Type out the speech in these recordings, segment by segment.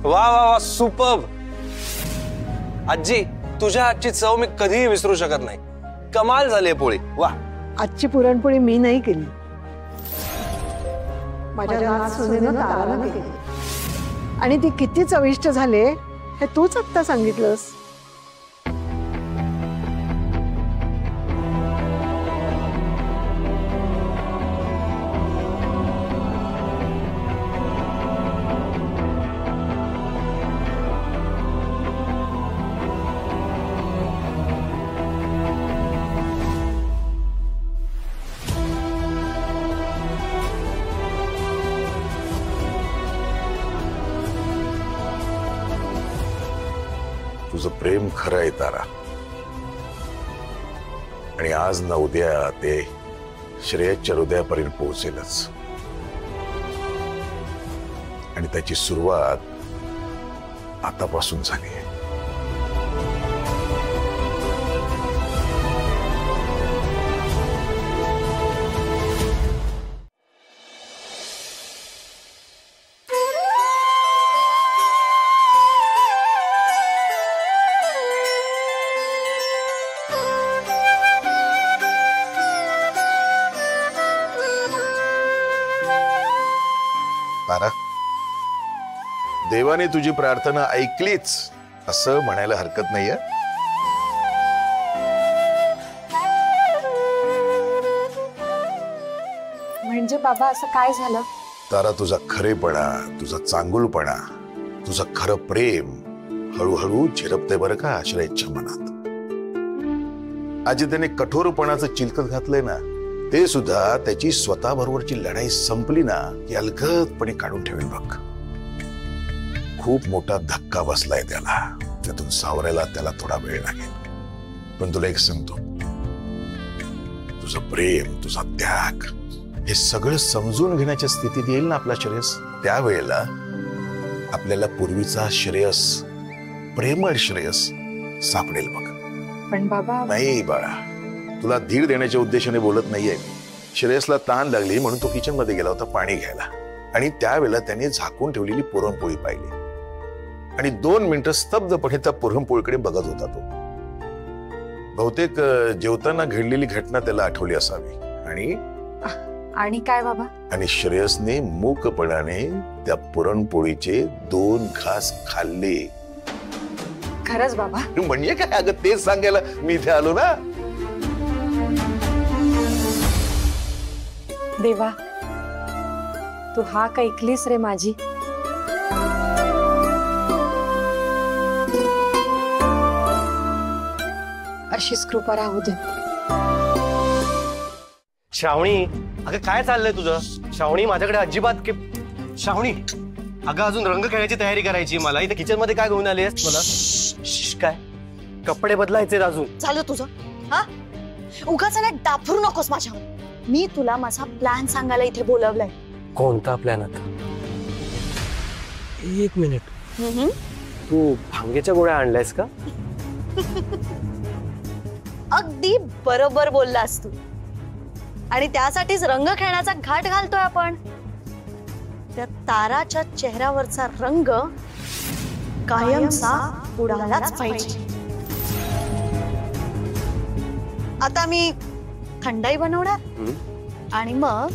वा वा वा, सुपर्ब. आजी, तुझ्या हातची चव मी कधीही विसरू शकत नाही. कमाल झाली पोळी. वा. आजची पुरणपोळी मी नाही केली, माझ्या सुनेनं तारानं केली. आणि ती किती चविष्ट झाले हे तूच आत्ता सांगितलंस. तुझं प्रेम खरं आहे तारा, आणि आज न उद्या ते श्रेयसच्या हृदयापर्यंत पोहोचेलच. आणि त्याची सुरुवात आतापासून झाली आहे. तारा, देवाने तुझी प्रार्थना ऐकलीच असं म्हणायला हरकत नाहीये. म्हणजे बाबा असं काय झालं? तारा, तुझा खरेपणा, तुझा चांगुलपणा, तुझं खरं प्रेम हळूहळू झिरपते बरं का श्रेयसच्या मनात. आजी त्याने कठोरपणाचं चिलकत घातलंय ना, ते सुद्धा त्याची स्वतःबरोबरची लढाई संपली ना की अलगदपणे काढून ठेवेल बघ. खूप मोठा धक्का बसलाय त्याला, त्यातून सावरायला त्याला थोडा वेळ लागेल. पण तुला एक सांगतो, तुझं प्रेम, तुझा त्याग हे सगळं समजून घेण्याच्या स्थितीत येईल ना आपला श्रेयस, त्यावेळेला आपल्याला पूर्वीचा श्रेयस, प्रेमळ श्रेयस सापडेल बघ. पण बाबा. नाही बाळा, तुला धीर देण्याच्या उद्देशाने बोलत नाहीये. श्रेयसला ताण लागली म्हणून तो किचन मध्ये गेला होता पाणी घ्यायला, आणि त्यावेळेला त्याने झाकून ठेवलेली पुरणपोळी पाहिली आणि 2 मिनिटं स्तब्धपणे त्या पुरणपोळीकडे बघत होता तो. बहुतेक जेवताना घडलेली घटना त्याला आठवली असावी. आणि काय बाबा? आणि श्रेयसने मूकपणाने त्या पुरणपोळीचे 2 घास खाल्ले. खरंच बाबा? म्हणजे काय? अगं तेच सांगायला मी इथे आलो ना. देवा, तू हाक ऐकलीस रे माझी. अशीच कृपा राहू दे. श्रावणी, अगं काय चाललंय तुझं? श्रावणी, माझ्याकडे अजिबात श्रावणी, अगं अजून रंग खेळायची तयारी करायची मला. इथे किचन मध्ये काय घेऊन आलीस मला? काय कपडे बदलायचे अजून? चालू तुझं. हा, उगाच ना डाफरू नकोस माझ्यावर. मी तुला माझा प्लॅन सांगायला इथे बोलवलंय. कोणता प्लॅन आता? 1 मिनिट. तू भांगेच्या गोळ्या आणल्यास का? अगदी बरोबर बोललास तू. आणि त्यासाठीच रंग खेळण्याचा घाट घालतोय आपण. त्या ताराच्या चेहऱ्यावरचा रंग कायमचा उडालाच पाहिजे. आता मी थंडाई बनवणार आणि मग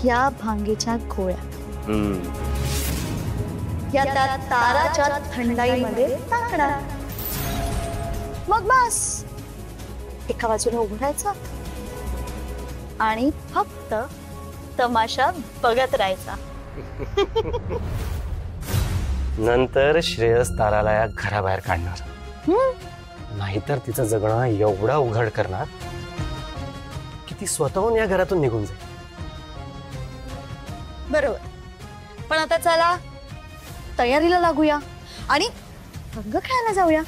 या भांगेच्या गोळ्या या त्या ताराच्या थंडाईमध्ये टाकणार. मग बस एका बाजूला उभं राहायचं आणि फक्त तमाशा बघत राहायचा. नंतर श्रेयस ताराला या घराबाहेर काढणार, नाहीतर तिचं जगणं एवढा उघड करणार की ती स्वतःहून या घरातून निघून जाईल. बरोबर. पण आता चला तयारीला लागूया आणि रंग खेळायला जाऊया.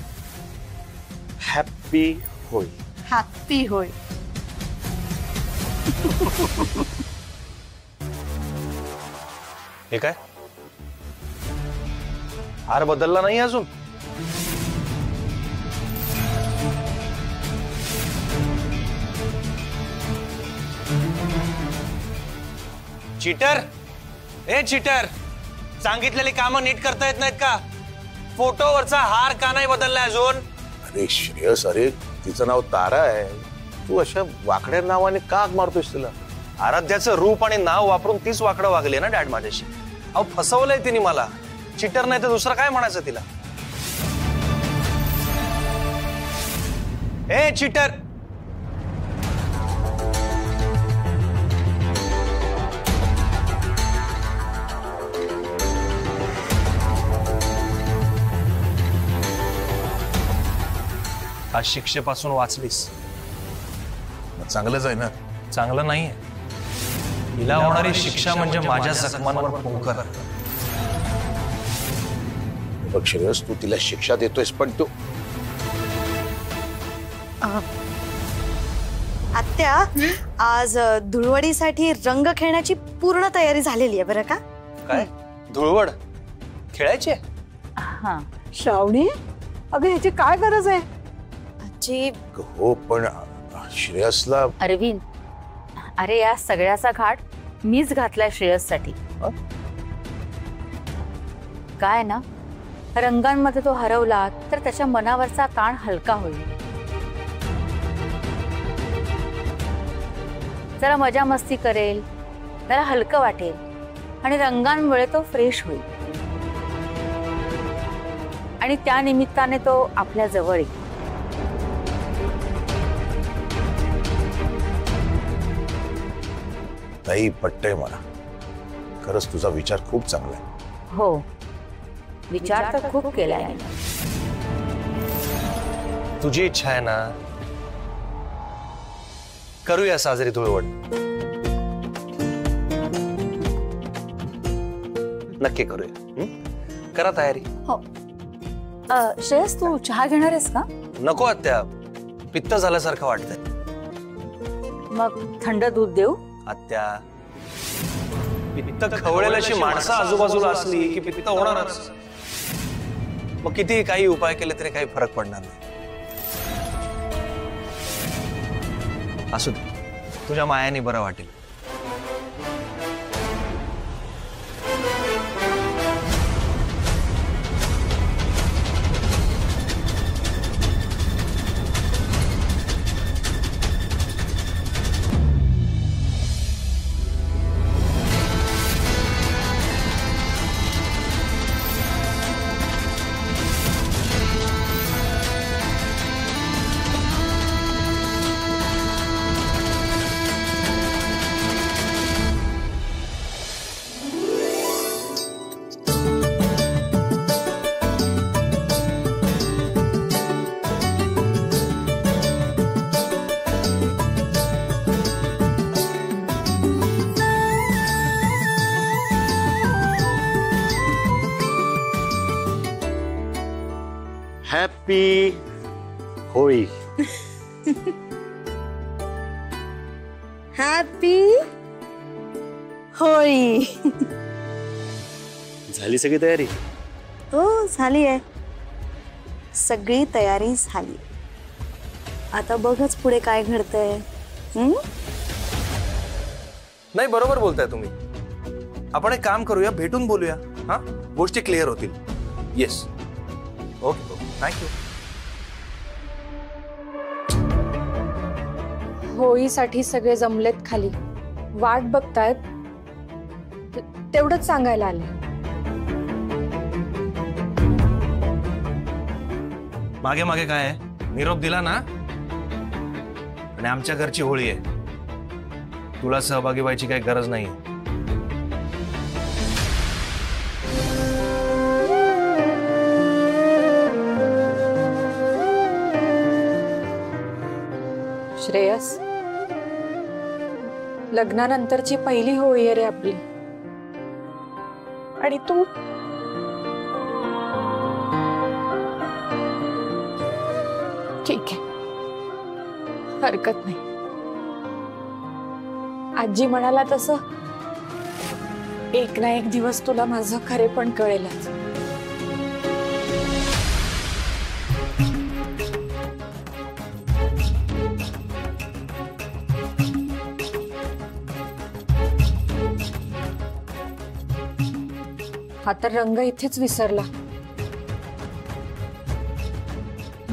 हॅपी होळी. हॅपी होळी. हे काय? हार बदलला नाही अजून? चीटर, ए चीटर, सांगितलेली कामं नीट करता येत नाहीत का? फोटोवरचा हार का नाही बदललाय अजून? अरे श्रेयस, अरे तिचं नाव तारा आहे, तू अशा वाकड्या नावाने का हाक मारतोयस तिला? आराध्याचं रूप आणि नाव वापरून तीच वाकडं वागली ना डॅड माझ्याशी. अहो फसवलंय तिने मला. चीटर नाही तर दुसरं काय म्हणायचं तिला? ए चीटर, आज शिक्षेपासून वाचलीस. चांगलंच आहे ना. चांगलं नाहीये. हिला होणारी शिक्षा म्हणजे माझ्या जखमांवर फुंकर. बघ श्रेयस, तू तिला शिक्षा देतोयस पण तू आत्या, आज धुळवडीसाठी रंग खेळण्याची पूर्ण तयारी झालेली आहे बरं का? काय धुळवड खेळायची? हा. श्रावणी, अगं ह्याची काय गरज आहे? आजी, हो पण श्रेयसला अरविंद, अरे या सगळ्याचा घाट मीच घातलाय श्रेयससाठी. काय ना, रंगांमध्ये तो हरवला तर त्याच्या मनावरचा ताण हलका होईल. जरा मजा मस्ती करेल, त्याला हलकं वाटेल आणि रंगांमुळे तो फ्रेश होईल आणि त्या निमित्ताने तो आपल्या जवळ येईल. ताई, पटतंय मला. खरंच तुझा विचार खूप चांगला आहे. हो, विचार तर खूप केलाय. तुझी इच्छा आहे ना, करूया साजरी धुळवड. नक्की करूया. करा तयारी. हो. श्रेयस, तू चहा घेणार आहेस का? नको आत्या, पित्त झाल्यासारखं वाटतंय. मग थंड दूध देऊ? आत्या, पित्त खवळेल अशी माणसं आजूबाजूला असली की पित्त होणारच. मग किती काही उपाय केले तरी काही फरक पडणार नाही. असू दे, तुझ्या मायाने बरं वाटेल. हॅपी होळी. हॅपी होळी. झाली सगळी तयारी? हो, झाली आहे. सगळी तयारी झाली. आता बघच पुढे काय घडतंय. नाही, बरोबर बोलताय तुम्ही. आपण एक काम करूया, भेटून बोलूया. हा, गोष्टी क्लिअर होतील. Yes, okay, thank you. होळीसाठी सगळे जमलेत खाली, वाट बघतायत. तेवढंच सांगायला आले. मागे मागे काय आहे? निरोप दिला ना. आणि आमच्या घरची होळी आहे, तुला सहभागी व्हायची काही गरज नाही. श्रेयस, लग्नानंतरची पहिली होळी आहे रे आपली. आणि तू ठीक आहे, हरकत नाही. आजी म्हणाला तसं एक ना एक दिवस तुला माझं खरेपण कळेलच. हा तर रंग इथेच विसरला.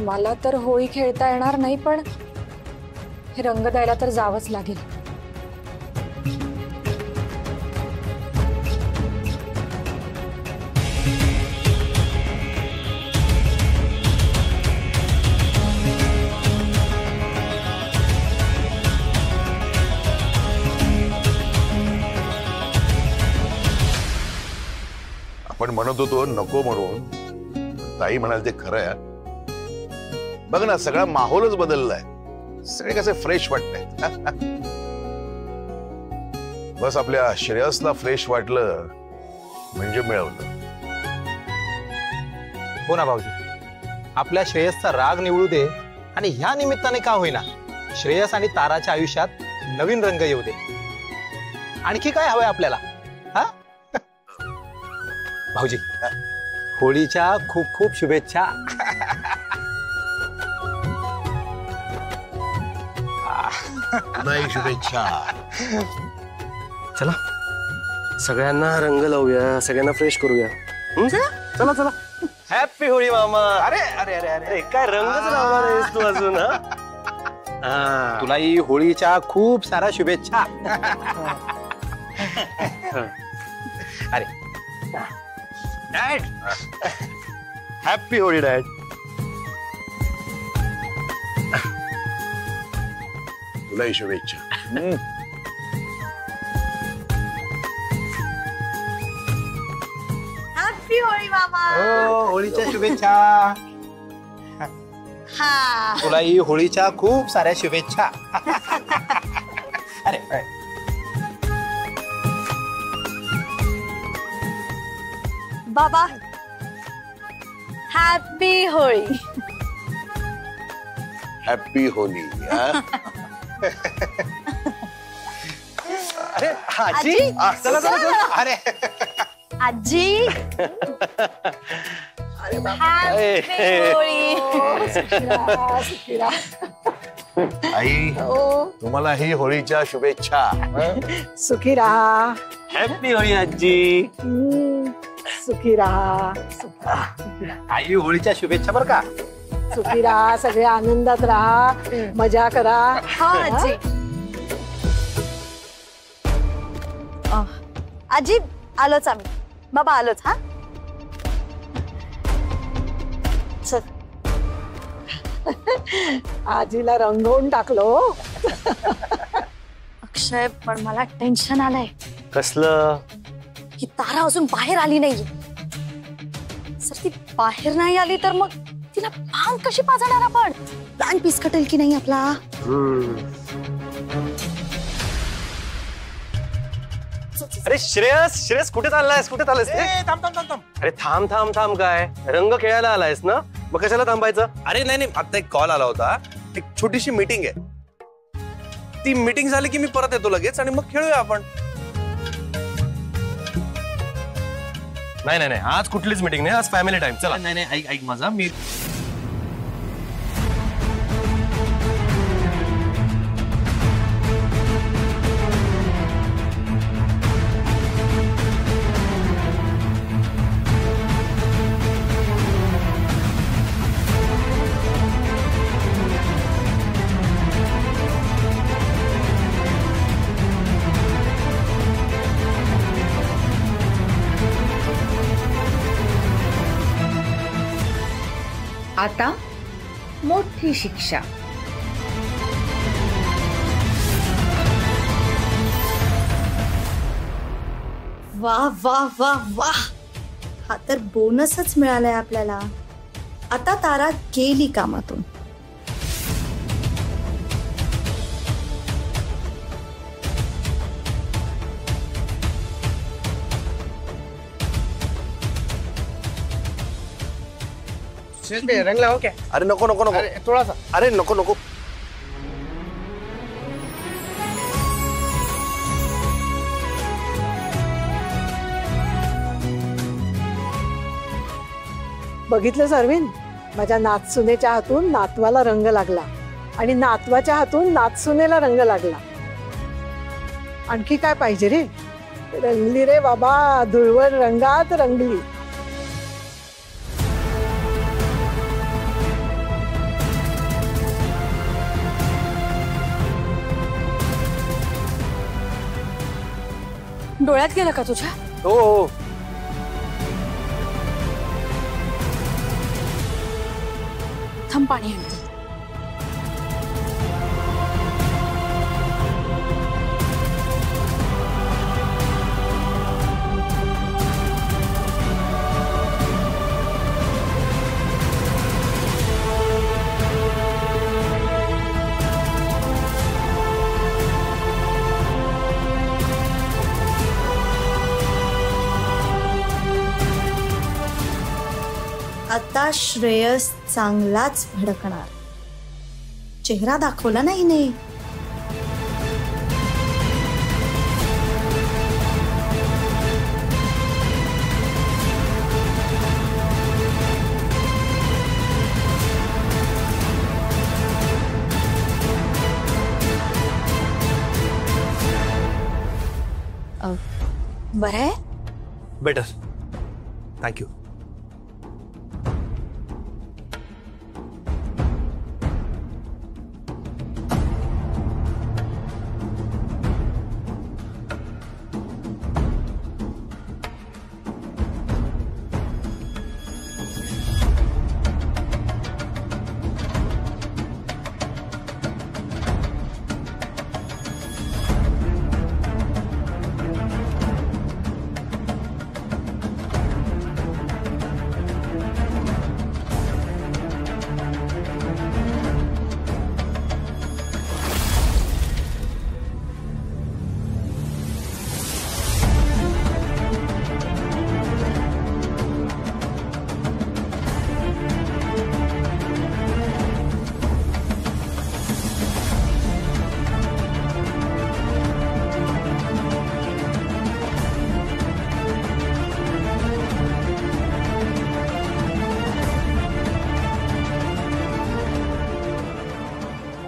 मला तर होळी खेळता येणार नाही, पण हे रंग द्यायला तर जावंच लागेल. आपण म्हणत होतो नको म्हणून, ताई म्हणाल ते खरं आहे. बघ ना, सगळा माहोलच बदललाय. सगळे कसे फ्रेश वाटतंय. बस आपल्या श्रेयसला फ्रेश वाटलं म्हणजे मिळवलं. हो ना भाऊजी, आपल्या श्रेयसचा राग निवळू दे आणि ह्या निमित्ताने का होईना श्रेयस आणि ताराच्या आयुष्यात नवीन रंग येऊ दे. आणखी काय हवंय आपल्याला? हा भाऊजी, होळीच्या खूप खूप शुभेच्छा. नाही, शुभेच्छा. चला सगळ्यांना रंग लावूया, सगळ्यांना फ्रेश करूया. चला चला. हॅपी होळी मामा. अरे अरे अरे अरे, काय रंगच लावणार आहेस तू अजून? हा तुलाही होळीच्या खूप साऱ्या शुभेच्छा. अरे डॅड, हॅपी होळी डॅड. तुलाही शुभेच्छा. हॅपी होळी मामा. हो, होळीच्या शुभेच्छा. हा तुलाही होळीच्या खूप साऱ्या शुभेच्छा. अरे अरे. बाबा, हॅपी होळी. Happy Holy. अरे आजी, आजी, चला चला चला. अरे आजी, हॅपी होळी. आई, तुम्हाला ही होळीच्या शुभेच्छा. सुखी राहा. हॅपी होळी आजी. सुखी राहा. आई, होळीच्या शुभेच्छा बरं का. सुखी राहा, सगळे आनंदात राहा, मजा करा. हा आजी. आजी, आलोच आम्ही. बाबा आलोच. हा चल. आजीला रंगवून टाकलो. अक्षय, पण मला टेन्शन आलंय कसलं? की तारा अजून बाहेर आली नाहीये. जर ती बाहेर नाही आली तर मग तिला भांग कशी पाजणार आपण? प्लॅन पिसकटेल की नाही आपला? अरे श्रेयस, श्रेयस कुठे चाललायस? कुठे चाललायस? थांब थांब थांब थांब. अरे थांब थांब थांब. काय रंग खेळायला आलायस ना, मग कशाला थांबायचं? अरे नाही नाही, आता एक कॉल आला होता. एक छोटीशी मीटिंग आहे. ती मीटिंग झाली की मी परत येतो लगेच आणि मग खेळूया आपण. नाही नाही नाही, आज कुठलीच मीटिंग नाही. आज फॅमिली टाइम. चला. नाही नाही, ऐक ऐक माझा. मी आता मोठी शिक्षा. वाह वाह वाह वाह, हा तर बोनसच मिळालाय आपल्याला. आता तारा गेली कामातून. रंग लावो क्या? अरे नको नको नको. थोड़ा सा. अरे नको नको. बघितलं अरविंद, माझ्या नातसुनेच्या हातून नातवाला रंग लागला आणि नातवाच्या हातून नातसुनेला रंग लागला. आणखी काय पाहिजे रे? रंगली रे बाबा, धुळवट रंगात रंगली. डोळ्यात गेलं का तुझ्या? हो हो. थांब, पाणी आणते. आता श्रेयस चांगलाच भडकणार. चेहरा दाखवला नाही ने. बरं आहे? बेटर. थँक्यू.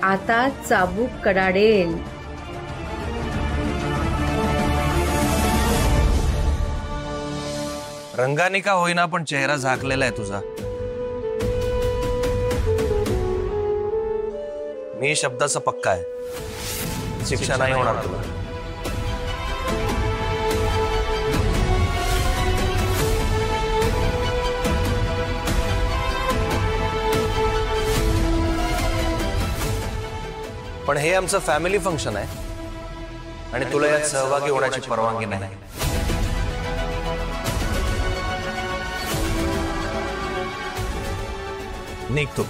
आता चाबूक कडाडेल. रंगाने का होईना पण चेहरा झाकलेला आहे तुझा. मी शब्दाचा पक्का आहे. शिक्षा नाही होणार तुला. पण हे आमचं फॅमिली फंक्शन आहे आणि तुला यात सहभागी होण्याची परवानगी नाही. निघतो.